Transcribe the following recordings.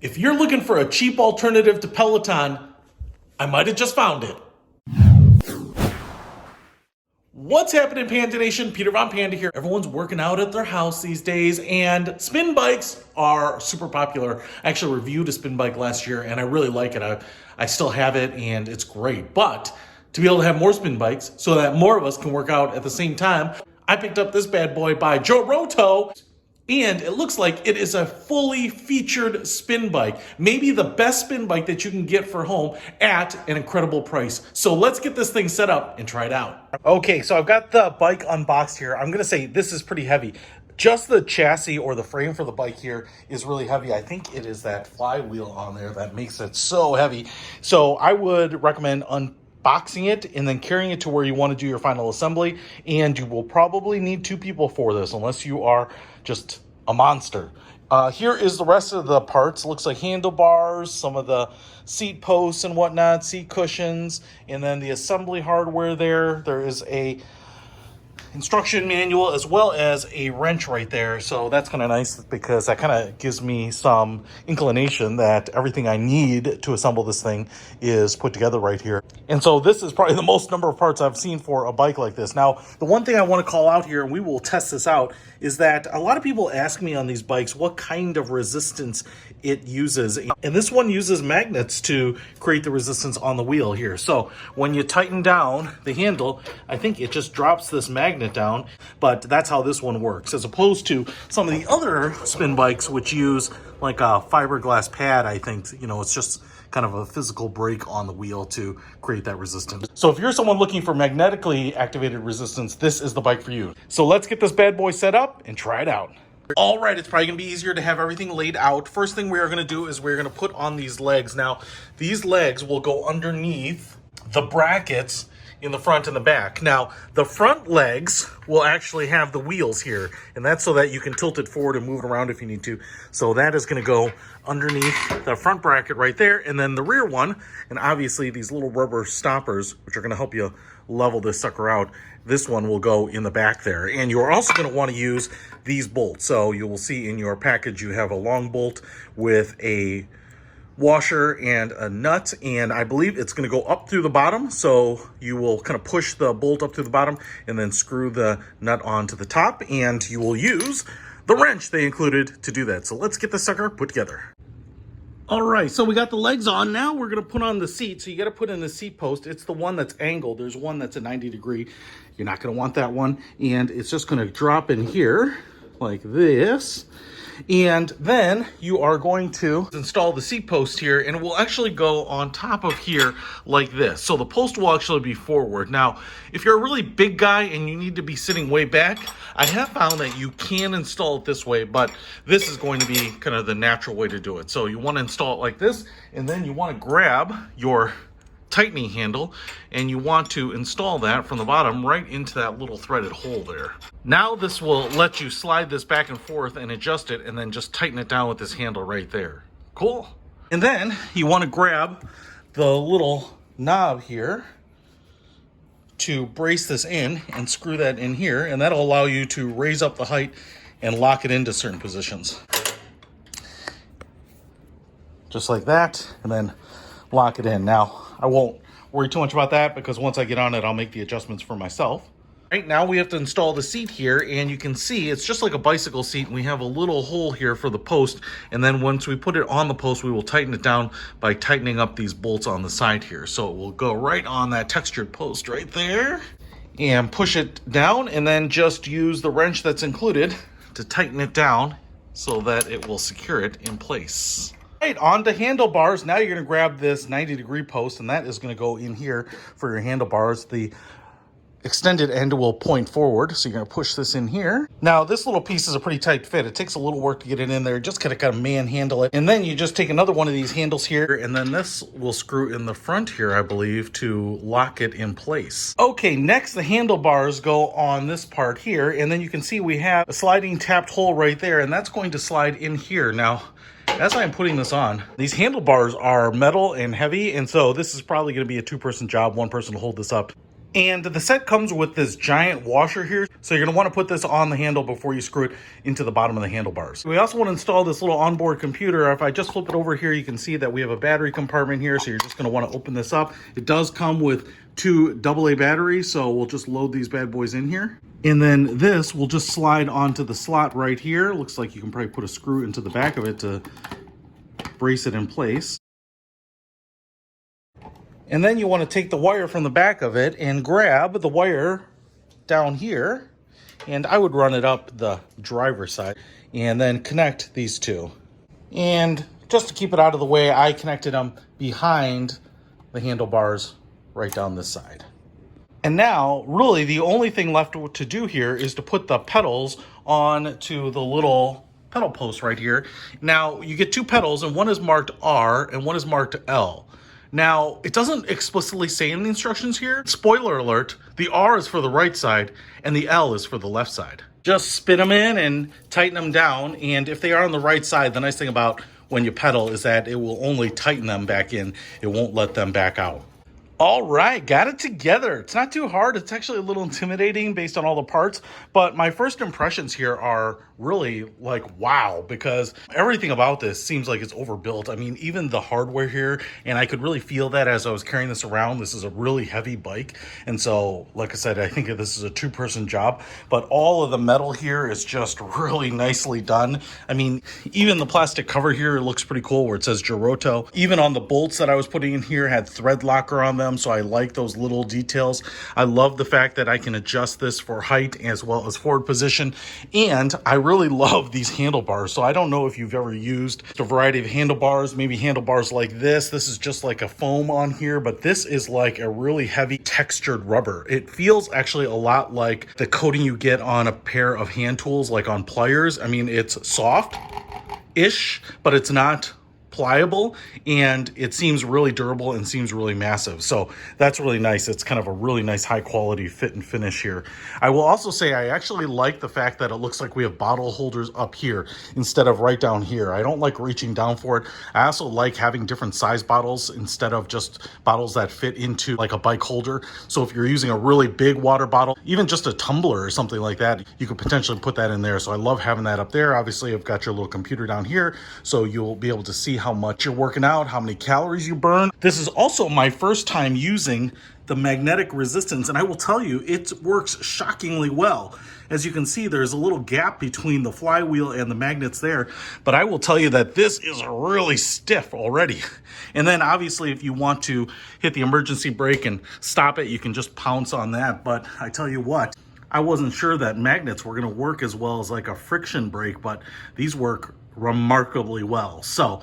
If you're looking for a cheap alternative to Peloton, I might have just found it. What's happening, Panda Nation? Peter Von Panda here. Everyone's working out at their house these days, and spin bikes are super popular. I actually reviewed a spin bike last year, and I really like it. I still have it, and it's great. But to be able to have more spin bikes so that more of us can work out at the same time, I picked up this bad boy by JOROTO. And it looks like it is a fully featured spin bike. Maybe the best spin bike that you can get for home at an incredible price. So let's get this thing set up and try it out. Okay, so I've got the bike unboxed here. I'm gonna say this is pretty heavy. Just the chassis or the frame for the bike here is really heavy. I think it is that flywheel on there that makes it so heavy. So I would recommend unboxing it and then carrying it to where you want to do your final assembly. And you will probably need 2 people for this unless you are just a monster. Here is the rest of the parts. It looks like handlebars, some of the seat posts and whatnot, seat cushions, and then the assembly hardware there. There is a instruction manual as well as a wrench right there. So that's kind of nice because that kind of gives me some inclination that everything I need to assemble this thing is put together right here. And so this is probably the most number of parts I've seen for a bike like this. Now, the one thing I want to call out here, and we will test this out, is that a lot of people ask me on these bikes what kind of resistance it uses. And this one uses magnets to create the resistance on the wheel here. So when you tighten down the handle, I think it just drops this magnet down, but that's how this one works, as opposed to some of the other spin bikes which use like a fiberglass pad. I think, it's just kind of a physical brake on the wheel to create that resistance. So if you're someone looking for magnetically activated resistance, this is the bike for you. So let's get this bad boy set up and try it out. All right, it's probably gonna be easier to have everything laid out. First thing we are gonna do is we're gonna put on these legs. Now, these legs will go underneath the brackets in the front and the back. Now, the front legs will actually have the wheels here, and that's so that you can tilt it forward and move it around if you need to. So that is gonna go underneath the front bracket right there, and then the rear one, and obviously these little rubber stoppers, which are gonna help you level this sucker out, this one will go in the back there. And you're also gonna wanna use these bolts. So you will see in your package, you have a long bolt with a washer and a nut, and I believe it's going to go up through the bottom, so you will kind of push the bolt up through the bottom and then screw the nut onto the top, and you will use the wrench they included to do that. So let's get this sucker put together. All right, so we got the legs on. Now we're going to put on the seat. So you got to put in the seat post. It's the one that's angled. There's one that's a 90 degree. You're not going to want that one, and it's just going to drop in here like this. And then you are going to install the seat post here, and it will actually go on top of here like this. So the post will actually be forward. Now, if you're a really big guy and you need to be sitting way back, I have found that you can install it this way, but this is going to be kind of the natural way to do it. So you want to install it like this, and then you want to grab your tightening handle, and you want to install that from the bottom right into that little threaded hole there. Now this will let you slide this back and forth and adjust it, and then just tighten it down with this handle right there. Cool. And then you want to grab the little knob here to brace this in and screw that in here, and that'll allow you to raise up the height and lock it into certain positions. Just like that, and then lock it in. Now, I won't worry too much about that because once I get on it, I'll make the adjustments for myself. Right now we have to install the seat here, and you can see it's just like a bicycle seat, and we have a little hole here for the post, and then once we put it on the post, we will tighten it down by tightening up these bolts on the side here. So it will go right on that textured post right there, and push it down, and then just use the wrench that's included to tighten it down so that it will secure it in place. Right, on to handlebars. Now you're going to grab this 90 degree post, and that is going to go in here for your handlebars. The extended end will point forward, so you're going to push this in here. Now this little piece is a pretty tight fit. It takes a little work to get it in there. Just kind of manhandle it, and then you just take another one of these handles here, and then this will screw in the front here, I believe, to lock it in place. Okay, next the handlebars go on this part here, and then you can see we have a sliding tapped hole right there, and that's going to slide in here. Now, as I'm putting this on, these handlebars are metal and heavy, and so this is probably going to be a 2-person job. One person to hold this up. And the set comes with this giant washer here. So you're gonna wanna put this on the handle before you screw it into the bottom of the handlebars. We also wanna install this little onboard computer. If I just flip it over here, you can see that we have a battery compartment here. So you're just gonna wanna open this up. It does come with 2 AA batteries. So we'll just load these bad boys in here. And then this will just slide onto the slot right here. Looks like you can probably put a screw into the back of it to brace it in place. And then you want to take the wire from the back of it and grab the wire down here. And I would run it up the driver's side and then connect these two. And just to keep it out of the way, I connected them behind the handlebars right down this side. And now, really, the only thing left to do here is to put the pedals onto the little pedal post right here. Now, you get 2 pedals, and one is marked R and one is marked L. Now, it doesn't explicitly say in the instructions here. Spoiler alert, the R is for the right side and the L is for the left side. Just spin them in and tighten them down. And if they are on the right side, the nice thing about when you pedal is that it will only tighten them back in. It won't let them back out. All right, got it together. It's not too hard. It's actually a little intimidating based on all the parts, but my first impressions here are really like, wow, because everything about this seems like it's overbuilt. I mean, even the hardware here, and I could really feel that as I was carrying this around. This is a really heavy bike. And so, like I said, I think this is a 2-person job, but all of the metal here is just really nicely done. I mean, even the plastic cover here looks pretty cool where it says JOROTO. Even on the bolts that I was putting in here had thread locker on them. So I like those little details. I love the fact that I can adjust this for height as well as forward position. And I really love these handlebars. So I don't know if you've ever used a variety of handlebars, maybe handlebars like this. This is just like a foam on here, but this is like a really heavy textured rubber. It feels actually a lot like the coating you get on a pair of hand tools, like on pliers. I mean, it's soft-ish, but it's not pliable, and it seems really durable and seems really massive. So that's really nice. It's kind of a really nice high quality fit and finish here. I will also say I actually like the fact that it looks like we have bottle holders up here instead of right down here. I don't like reaching down for it. I also like having different size bottles instead of just bottles that fit into like a bike holder. So if you're using a really big water bottle, even just a tumbler or something like that, you could potentially put that in there. So I love having that up there. Obviously, I've got your little computer down here, so you'll be able to see how much you're working out, how many calories you burn. This is also my first time using the magnetic resistance, and I will tell you, it works shockingly well. As you can see, there's a little gap between the flywheel and the magnets there, but I will tell you that this is really stiff already. And then obviously, if you want to hit the emergency brake and stop it, you can just pounce on that. But I tell you what, I wasn't sure that magnets were going to work as well as like a friction brake, but these work remarkably well. So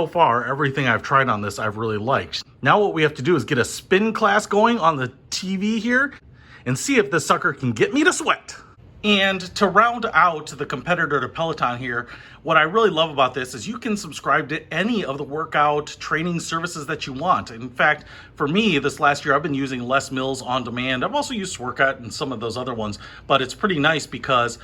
far, everything I've tried on this, I've really liked. Now what we have to do is get a spin class going on the TV here and see if this sucker can get me to sweat. And to round out the competitor to Peloton here, what I really love about this is you can subscribe to any of the workout training services that you want. In fact, for me, this last year, I've been using Les Mills On Demand. I've also used Workout and some of those other ones, but it's pretty nice because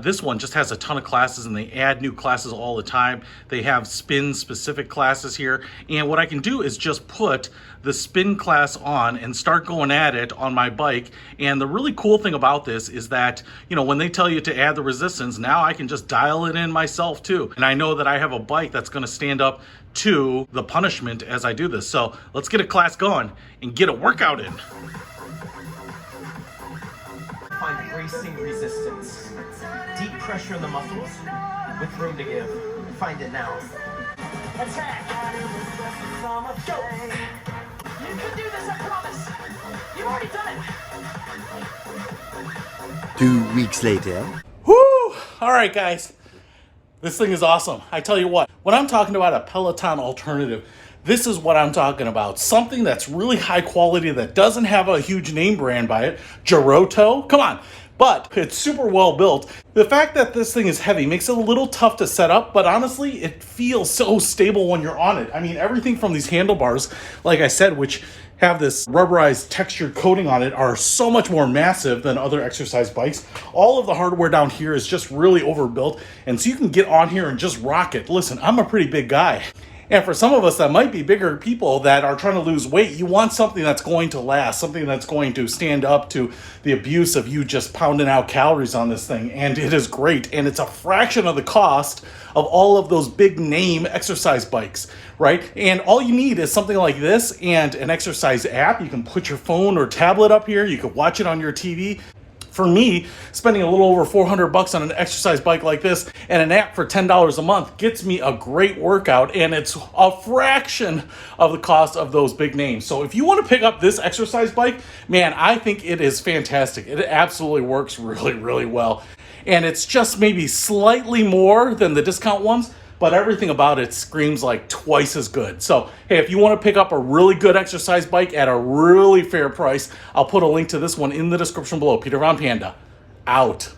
this one just has a ton of classes and they add new classes all the time. They have spin specific classes here. And what I can do is just put the spin class on and start going at it on my bike. And the really cool thing about this is that, you know, when they tell you to add the resistance, now I can just dial it in myself too. And I know that I have a bike that's going to stand up to the punishment as I do this. So let's get a class going and get a workout in. Find bracing resistance. Deep pressure in the muscles with room to give. Find it now. Attack! Go! You can do this, I promise! You've already done it! 2 weeks later. Whoo! All right, guys. This thing is awesome. I tell you what, when I'm talking about a Peloton alternative, this is what I'm talking about. Something that's really high quality that doesn't have a huge name brand by it. JOROTO, come on. But it's super well built. The fact that this thing is heavy makes it a little tough to set up, but honestly, it feels so stable when you're on it. I mean, everything from these handlebars, like I said, which have this rubberized textured coating on it, are so much more massive than other exercise bikes. All of the hardware down here is just really overbuilt, and so you can get on here and just rock it. Listen, I'm a pretty big guy. And for some of us that might be bigger people that are trying to lose weight, you want something that's going to last, something that's going to stand up to the abuse of you just pounding out calories on this thing. And it is great. And it's a fraction of the cost of all of those big name exercise bikes, right? And all you need is something like this and an exercise app. You can put your phone or tablet up here. You can watch it on your TV. For me, spending a little over $400 on an exercise bike like this and an app for $10 a month gets me a great workout, and it's a fraction of the cost of those big names. So if you want to pick up this exercise bike, man, I think it is fantastic. It absolutely works really, really well. And it's just maybe slightly more than the discount ones, but everything about it screams like twice as good. So, hey, if you want to pick up a really good exercise bike at a really fair price, I'll put a link to this one in the description below. Peter Von Panda, out.